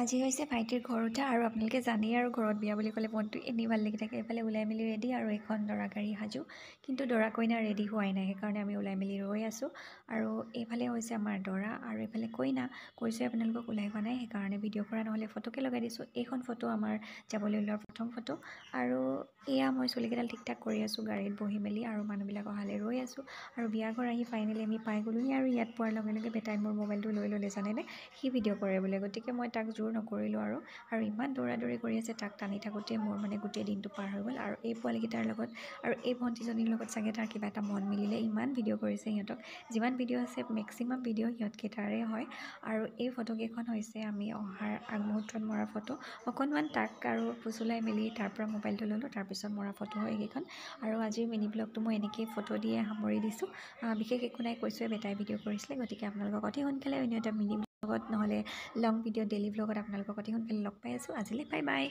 আজি হৈছে ভাইটিৰ ঘৰ উঠা আৰু আপোনালোকে জানেই আৰু ঘৰত বিয়া বুলি ক'লে মনটো এনেই ভাল লাগি থাকে। এইফালে ওলাই মেলি ৰেডি আৰু এখন দৰা গাড়ী সাজু, কিন্তু দৰা কইনা ৰেডি হোৱাই নাই, সেইকাৰণে আমি ওলাই মেলি ৰৈ আছোঁ। আৰু এইফালে হৈছে আমাৰ দৰা আৰু এইফালে কইনা। কৈছোঁ আপোনালোকক ওলাই হোৱা নাই, সেইকাৰণে ভিডিঅ' কৰা নহ'লে ফটোকে লগাই দিছোঁ। এইখন ফটো আমাৰ যাবলৈ ওলোৱাৰ প্ৰথম ফটো। আৰু এয়া মই চুলিকেইডাল ঠিক ঠাক কৰি আছোঁ গাড়ীত বহি মেলি, আৰু মানুহবিলাক অহালৈ ৰৈ আছোঁ। আৰু বিয়া ঘৰ আহি ফাইনেলি আমি পাই গ'লোহি। আৰু ইয়াত পোৱাৰ লগে লগে বেটাই মোৰ মোবাইলটো লৈ ল'লে, জানেনে? সি ভিডিঅ' কৰে বোলে, গতিকে মই তাক জোৰ নকৰিলোঁ আৰু ইমান দৌৰা কৰি আছে, তাক টানি থাকোঁতে মোৰ মানে গোটেই দিনটো পাৰ হৈ গ'ল। আৰু এই পোৱালিকেইটাৰ লগত আৰু এই ভণ্টিজনীৰ লগত চাগে তাৰ কিবা এটা মন মিলিলে, ইমান ভিডিঅ' কৰিছে সিহঁতক। যিমান ভিডিঅ' আছে মেক্সিমাম ভিডিঅ' সিহঁতকেইটাৰে হয়। আৰু এই ফটোকেইখন হৈছে আমি অহাৰ আগমুহূৰ্তত মৰা ফটো। অকণমান তাক আৰু ফুচুলাই মেলি তাৰ পৰা মোবাইলটো ল'লোঁ, তাৰপিছত মৰা ফটো হয় এইকেইখন। আৰু আজিৰ মিনি ব্লগটো মই এনেকেই ফটো দিয়ে সামৰি দিছোঁ। বিশেষ একো নাই, কৈছোঁৱে বেটাই ভিডিঅ' কৰিছিলে, গতিকে আপোনালোকক অতি সোনকালে অন্য এটা মিনি ব্লগত নহ'লে লং ভিডিঅ' ডেইলি ব্লগত আপোনালোকক অতি সোনকালে লগ পাই আছোঁ। আজিলৈ বাই বাই।